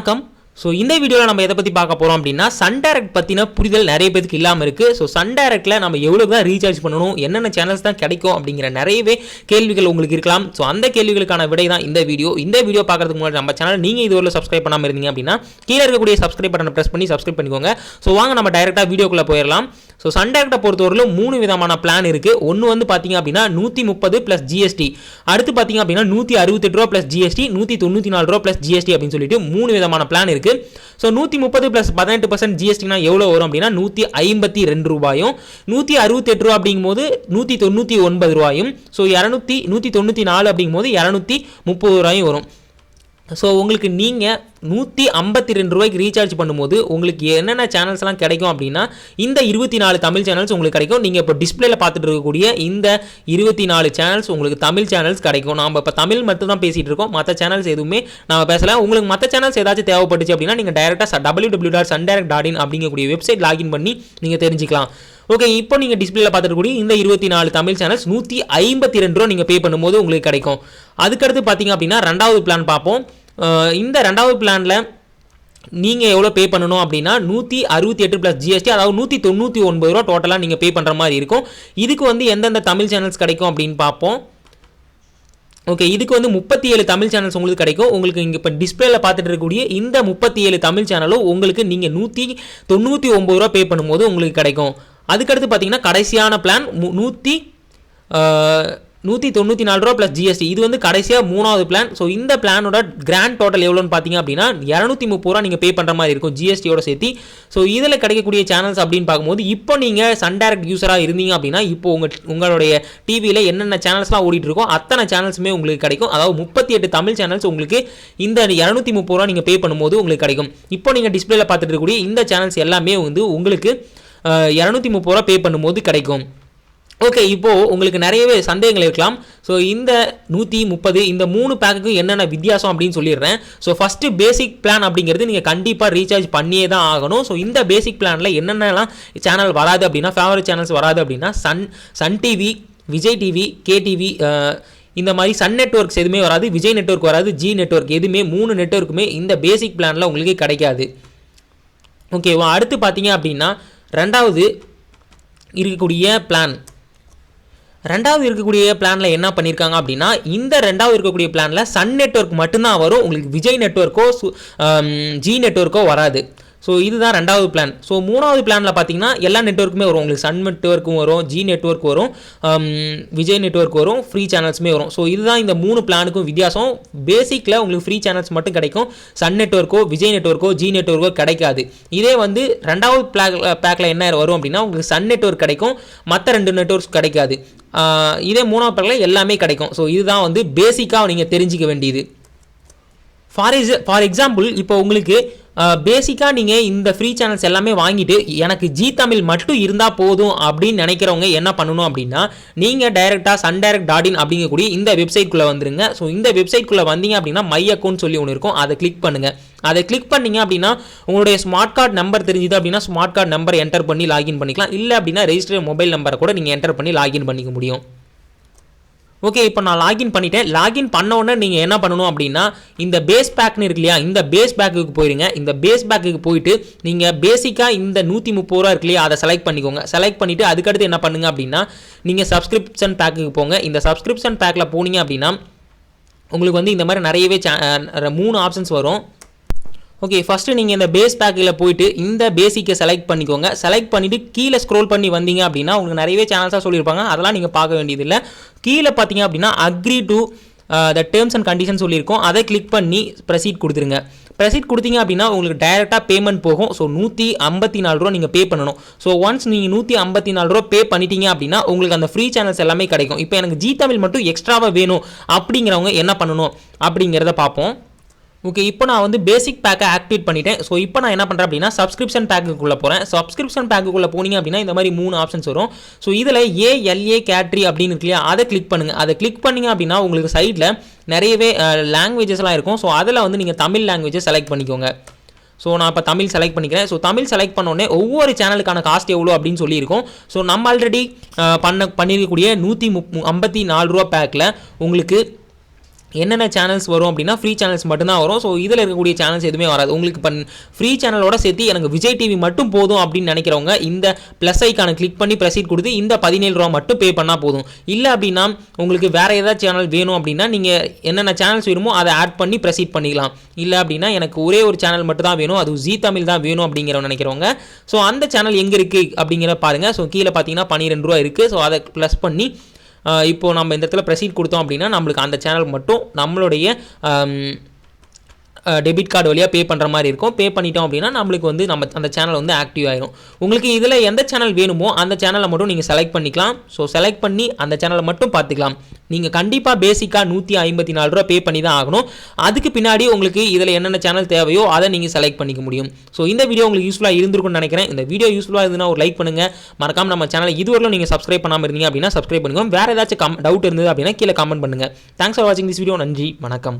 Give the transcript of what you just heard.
வணக்கம். ஸோ இந்த வீடியோவில் நம்ம எதை பற்றி பார்க்க போகிறோம் அப்படின்னா சன் டைரக்ட் பற்றின புரிதல் நிறைய பேருக்கு இல்லாமல் இருக்குது. ஸோ சன் டைரக்டில் நம்ம எவ்வளோ தான் ரீசார்ஜ் பண்ணணும், என்னென்ன சேனல்ஸ் தான் கிடைக்கும் அப்படிங்கிற நிறையவே கேள்விகள் உங்களுக்கு இருக்கலாம். ஸோ அந்த கேள்விகளுக்கான விடை தான் இந்த வீடியோ பார்க்கறதுக்கு முன்னாடி நம்ம சேனல் நீங்கள் இதுவரை சப்ஸ்கிரைப் பண்ணாமல் இருந்தீங்க அப்படின்னா கீழே இருக்கக்கூடிய சப்ஸ்கிரைப் பட்டனை ப்ரெஸ் பண்ணி சப்ஸ்கிரைப் பண்ணிக்கோங்க. ஸோ வாங்க நம்ம டைரெக்டாக வீடியோக்குள்ளே போயிடலாம். ஸோ சன் டைரக்டை பொறுத்தவரையிலும் 3 விதமான பிளான் இருக்குது. ஒன்று வந்து பார்த்தீங்க அப்படின்னா 130 + GST, அடுத்து பார்த்தீங்க அப்படின்னா 168 ரூபா + GST, 194 ரூபா + GST அப்படின்னு சொல்லிட்டு 3 விதமான பிளான் இருக்குது. ஸோ 130 + 18% GSTனா எவ்வளோ வரும் அப்படின்னா 152 ரூபாயும், 168 ரூபா அப்படிங்கும்போது 199 ரூபாயும், ஸோ 194 அப்படிங்கும்போது 230 ரூபாயும் வரும். ஸோ உங்களுக்கு நீங்கள் 152 ரூபாய்க்கு ரீசார்ஜ் பண்ணும்போது உங்களுக்கு என்னென்ன சேனல்ஸ்லாம் கிடைக்கும் அப்படின்னா இந்த 24 தமிழ் சேனல்ஸ் உங்களுக்கு கிடைக்கும். நீங்கள் இப்போ டிஸ்பிளேல பார்த்துட்டு இருக்கக்கூடிய இந்த 24 சேனல்ஸ் உங்களுக்கு தமிழ் சேனல்ஸ் கிடைக்கும். நம்ம இப்போ தமிழ் மட்டும் தான் பேசிகிட்டு இருக்கோம், மற்ற சேனல்ஸ் எதுவுமே நம்ம பேசல. உங்களுக்கு மற்ற சேனல்ஸ் ஏதாச்சும் தேவைப்பட்டுச்சு அப்படின்னா நீங்கள் டைரெக்டாக www.sundirect.in அப்படிங்கக்கூடிய வெப்சைட் லாகின் பண்ணி நீங்கள் தெரிஞ்சுக்கலாம். ஓகே, இப்போ நீங்கள் டிஸ்பிளேல பார்த்துருக்கூடிய இந்த 24 தமிழ் சேனல்ஸ் 152 ரூபா நீங்கள் பே பண்ணும்போது உங்களுக்கு கிடைக்கும். அதுக்கடுத்து பார்த்தீங்க அப்படின்னா ரெண்டாவது பிளான் பார்ப்போம். இந்த ரெண்டாவது பிளானில் நீங்கள் எவ்வளோ பே பண்ணணும் அப்படின்னா 168 + GST, அதாவது 199 ரூபா டோட்டலாக நீங்கள் பே பண்ணுற மாதிரி இருக்கும். இதுக்கு வந்து எந்தெந்த தமிழ் சேனல்ஸ் கிடைக்கும் அப்படின்னு பார்ப்போம். ஓகே, இதுக்கு வந்து 37 தமிழ் சேனல்ஸ் உங்களுக்கு கிடைக்கும். உங்களுக்கு இங்கே இப்போ டிஸ்பிளேல பார்த்துட்டு இருக்கக்கூடிய இந்த 37 தமிழ் சேனலும் உங்களுக்கு நீங்கள் 199 ரூபா பே பண்ணும்போது உங்களுக்கு கிடைக்கும். அதுக்கடுத்து பார்த்தீங்கன்னா கடைசியான பிளான் 194 ரூபா + GST, இது வந்து கடைசியாக 3வது பிளான். ஸோ இந்த பிளானோட கிராண்ட் டோட்டல் எவ்வளோன்னு பார்த்தீங்க அப்படின்னா 230 ரூபா நீங்கள் பே பண்ணுற மாதிரி இருக்கும் GSTயோட சேர்த்து. ஸோ இதில் கிடைக்கக்கூடிய சேனல்ஸ் அப்படின்னு பார்க்கும்போது இப்போ நீங்கள் சன் டைரக்ட் யூஸராக இருந்தீங்க அப்படின்னா இப்போ உங்களுடைய டிவியில் என்னென்ன சேனல்ஸ்லாம் ஓடிட்டு இருக்கோ அத்தனை சேனல்ஸுமே உங்களுக்கு கிடைக்கும். அதாவது 38 தமிழ் சேனல்ஸ் உங்களுக்கு இந்த 230 ரூபா நீங்கள் பே பண்ணும்போது உங்களுக்கு கிடைக்கும். இப்போ நீங்கள் டிஸ்பிளேல பார்த்துட்டு இருக்கக்கூடிய இந்த சேனல்ஸ் எல்லாமே வந்து உங்களுக்கு 230 ரூபா பே பண்ணும்போது கிடைக்கும். ஓகே, இப்போது உங்களுக்கு நிறையவே சந்தேகங்கள் இருக்கலாம். ஸோ இந்த 130 இந்த 3 பேக்குக்கும் என்னென்ன வித்தியாசம் அப்படின்னு சொல்லிடுறேன். ஸோ ஃபஸ்ட்டு பேசிக் பிளான் அப்படிங்கிறது நீங்கள் கண்டிப்பாக ரீசார்ஜ் பண்ணியே தான் ஆகணும். ஸோ இந்த பேசிக் பிளானில் என்னென்னலாம் சேனல் வராது அப்படின்னா, ஃபேவரட் சேனல்ஸ் வராது அப்படின்னா Sun TV, Vijay TV, KTV, இந்த மாதிரி சன் நெட்வொர்க்ஸ் எதுவுமே வராது, விஜய் நெட்வொர்க் வராது, ஜி நெட்வொர்க், எதுவுமே 3 நெட்வொர்க்குமே இந்த பேசிக் பிளானில் உங்களுக்கு கிடைக்காது. ஓகேவா? அடுத்து பார்த்தீங்க அப்படின்னா ரெண்டாவது இருக்கக்கூடிய பிளானில் என்ன பண்ணியிருக்காங்க அப்படின்னா இந்த ரெண்டாவது இருக்கக்கூடிய பிளானில் சன் நெட்வொர்க் மட்டும்தான் வரும். உங்களுக்கு விஜய் நெட்வொர்க்கோ ஜி நெட்வொர்க்கோ வராது. ஸோ இதுதான் ரெண்டாவது பிளான். ஸோ மூணாவது பிளானில் பார்த்தீங்கன்னா எல்லா நெட்வொர்க்குமே வரும். உங்களுக்கு சன் நெட்வொர்க்கும் வரும், ஜி நெட்வொர்க் வரும், விஜய் நெட்வொர்க் வரும், ஃப்ரீ சேனல்ஸுமே வரும். ஸோ இதுதான் இந்த 3 பிளானுக்கும் வித்தியாசம். பேசிக்கில் உங்களுக்கு ஃப்ரீ சேனல்ஸ் மட்டும் கிடைக்கும், சன் நெட்வொர்க்கோ விஜய் நெட்வொர்க்கோ ஜி நெட்வொர்க்கோ கிடைக்காது. இதே வந்து ரெண்டாவது பேக்கில் என்ன வரும் அப்படின்னா உங்களுக்கு சன் நெட்வொர்க் கிடைக்கும், மற்ற 2 நெட்வொர்க்ஸ் கிடைக்காது. இதே மூணாவது பேக்கில் எல்லாமே கிடைக்கும். ஸோ இதுதான் வந்து பேசிக்காக நீங்கள் தெரிஞ்சிக்க வேண்டியது. ஃபார் எக்ஸாம்பிள் இப்போ உங்களுக்கு பேசிக்காக நீங்கள் இந்த ஃப்ரீ சேனல்ஸ் எல்லாமே வாங்கிட்டு எனக்கு ஜி தமிழ் மட்டும் இருந்தால் போதும் அப்படின்னு நினைக்கிறவங்க என்ன பண்ணணும் அப்படின்னா நீங்கள் டைரெக்டாக sundirect.in அப்படிங்கக்கூடிய இந்த வெப்சைட்குள்ளே வந்துருங்க. ஸோ இந்த வெப்சைட்குள்ளே வந்தீங்க அப்படின்னா மை அக்கௌண்ட் சொல்லி ஒன்று இருக்கும், அதை கிளிக் பண்ணுங்கள். அதை கிளிக் பண்ணிங்க அப்படின்னா உங்களுடைய ஸ்மார்ட் கார்டு நம்பர் தெரிஞ்சுது அப்படின்னா ஸ்மார்ட் கார்டு நம்பர் என்டர் பண்ணி லாகின் பண்ணிக்கலாம். இல்லை அப்படின்னா ரெஜிஸ்டர் மொபைல் நம்பரை கூட நீங்கள் என்டர் பண்ணி லாகின் பண்ணிக்க முடியும். ஓகே, இப்போ நான் லாகின் பண்ணிட்டேன். லாகின் பண்ண உடனே நீங்கள் என்ன பண்ணணும் அப்படின்னா இந்த பேஸ் பேக்னு இருக்கு இல்லையா, இந்த பேஸ் பேக்குக்கு போயிருங்க. இந்த பேஸ் பேக்குக்கு போயிட்டு நீங்கள் பேசிக்காக இந்த 130 ரூபா இருக்கு இல்லையா, அதை செலக்ட் பண்ணிக்கோங்க. செலக்ட் பண்ணிவிட்டு அதுக்கடுத்து என்ன பண்ணுங்க அப்படின்னா நீங்கள் சப்ஸ்கிரிப்ஷன் பேக்குக்கு போங்க. இந்த சப்ஸ்கிரிப்ஷன் பேக்கில் போனீங்க அப்படின்னா உங்களுக்கு வந்து இந்த மாதிரி நிறையவே 3 ஆப்ஷன்ஸ் வரும். ஓகே, ஃபஸ்ட்டு நீங்கள் இந்த பேஸ் பேக்கில் போயிட்டு இந்த பேசிக்கை செலக்ட் பண்ணிக்கோங்க. செலக்ட் பண்ணிவிட்டு கீழே ஸ்க்ரோல் பண்ணி வந்தீங்க அப்படின்னா உங்களுக்கு நிறையவே சேனல்ஸாக சொல்லியிருப்பாங்க, அதெல்லாம் நீங்கள் பார்க்க வேண்டியதில்லை. கீழே பார்த்தீங்க அப்படின்னா agree to the terms and condition சொல்லியிருக்கோம், அதை கிளிக் பண்ணி ப்ரொசீட் கொடுத்துருங்க. ப்ரொசீட் கொடுத்தீங்க அப்படின்னா உங்களுக்கு டைரெக்டாக பேமெண்ட் போகும். ஸோ 154 ரூபா நீங்கள் பே பண்ணணும். ஸோ ஒன்ஸ் நீங்கள் 154 ரூபா பே பண்ணிட்டீங்க அப்படின்னா உங்களுக்கு அந்த ஃப்ரீ சேனல்ஸ் எல்லாமே கிடைக்கும். இப்போ எனக்கு ஜி தமிழ் மட்டும் எக்ஸ்ட்ராவாக வேணும் அப்படிங்கிறவங்க என்ன பண்ணணும் அப்படிங்கிறத பார்ப்போம். ஓகே, இப்போ நான் வந்து பேசிக் பேக்கை ஆக்டிவேட் பண்ணிட்டேன். ஸோ இப்போ நான் என்ன பண்ணுறேன் அப்படின்னா சப்ஸ்கிரிப்ஷன் பேக்குக்குள்ளே போகிறேன். சப்ஸ்கிரிப்ஷன் பேக்குக்குள்ளே போனீங்க அப்படின்னா இந்த மாதிரி 3 ஆப்ஷன்ஸ் வரும். ஸோ இதில் ALA கேட்ரி அப்படின்னு இருக்கு இல்லையா, அதை கிளிக் பண்ணுங்கள். அதை கிளிக் பண்ணிங்க அப்படின்னா உங்களுக்கு சைடில் நிறையவே லாங்குவேஜஸ்லாம் இருக்கும். ஸோ அதில் வந்து நீங்கள் தமிழ் லாங்குவேஜை செலக்ட் பண்ணிக்கோங்க. ஸோ நான் இப்போ தமிழ் செலக்ட் பண்ணிக்கிறேன். ஸோ தமிழ் செலக்ட் பண்ணோடனே ஒவ்வொரு சேனலுக்கான காஸ்ட் எவ்வளோ அப்படின்னு சொல்லியிருக்கோம். ஸோ நம்ம ஆல்ரெடி பண்ணியிருக்கக்கூடிய 154 ரூபா பேக்கில் உங்களுக்கு என்னென்ன சேனல்ஸ் வரும் அப்படின்னா ஃப்ரீ சேனல்ஸ் மட்டும்தான் வரும். ஸோ இதில் இருக்கக்கூடிய சேனல்ஸ் எதுவுமே வராது. உங்களுக்கு இப்போ ஃப்ரீ சேனலோட சேர்த்து எனக்கு விஜய் டிவி மட்டும் போதும் அப்படின்னு நினைக்கிறவங்க இந்த ப்ளஸ் ஐக்கானை கிளிக் பண்ணி ப்ரொசீட் கொடுத்து இந்த 17 ரூபா மட்டும் பே பண்ணால் போதும். இல்லை அப்படின்னா உங்களுக்கு வேறு ஏதாவது சேனல் வேணும் அப்படின்னா நீங்கள் என்னென்ன சேனல்ஸ் வேணுமோ அதை ஆட் பண்ணி ப்ரொசீட் பண்ணிக்கலாம். இல்லை அப்படின்னா எனக்கு ஒரே ஒரு சேனல் மட்டும் தான் வேணும், அது ஜீ தமிழ் தான் வேணும் அப்படிங்கிறவங்க நினைக்கிறவங்க ஸோ அந்த சேனல் எங்கே இருக்குது அப்படிங்கிற பாருங்கள். ஸோ கீழே பார்த்தீங்கன்னா 12 ரூபா இருக்குது. ஸோ அதை ப்ளஸ் பண்ணி இப்போது நம்ம இந்த இடத்துல ப்ரொசீட் கொடுத்தோம் அப்படின்னா நம்மளுக்கு அந்த சேனல் மட்டும் நம்மளுடைய டெபிட் கார்டு வழியாக பே பண்ணுற மாதிரி இருக்கும். பே பண்ணிட்டோம் அப்படின்னா நம்மளுக்கு வந்து நம்ம அந்த சேனல் வந்து ஆக்டிவ் ஆயிரும். உங்களுக்கு இதில் எந்த சேனல் வேணுமோ அந்த சேனலை மட்டும் நீங்கள் செலக்ட் பண்ணிக்கலாம். ஸோ செலக்ட் பண்ணி அந்த சேனலை மட்டும் பார்த்துக்கலாம். நீங்கள் கண்டிப்பாக பேசிக்காக 154 ரூபா பே பண்ணி தான் ஆகணும். அதுக்கு பின்னாடி உங்களுக்கு இதில் என்னென்ன சேனல் தேவையோ அதை நீங்கள் செலக்ட் பண்ணிக்க முடியும். ஸோ இந்த வீடியோ உங்களுக்கு யூஸ்ஃபுல்லாக இருந்திருக்கும்னு நினைக்கிறேன். இந்த வீடியோ யூஸ்ஃபுல்லாக இருந்ததுன்னா ஒரு லைக் பண்ணுங்கள். மறக்காம நம்ம சேனலை இதுவரையிலும் நீங்கள் சப்ஸ்கிரைப் பண்ணாமல் இருந்தீங்க அப்படின்னா சப்ஸ்கிரைப் பண்ணுங்க. வேறு ஏதாச்சும் டவுட் இருந்தது அப்படின்னா கீழே கமெண்ட் பண்ணுங்கள். தேங்க்ஸ் ஃபார் வாட்சிங் திஸ் வீடியோ. நன்றி, வணக்கம்.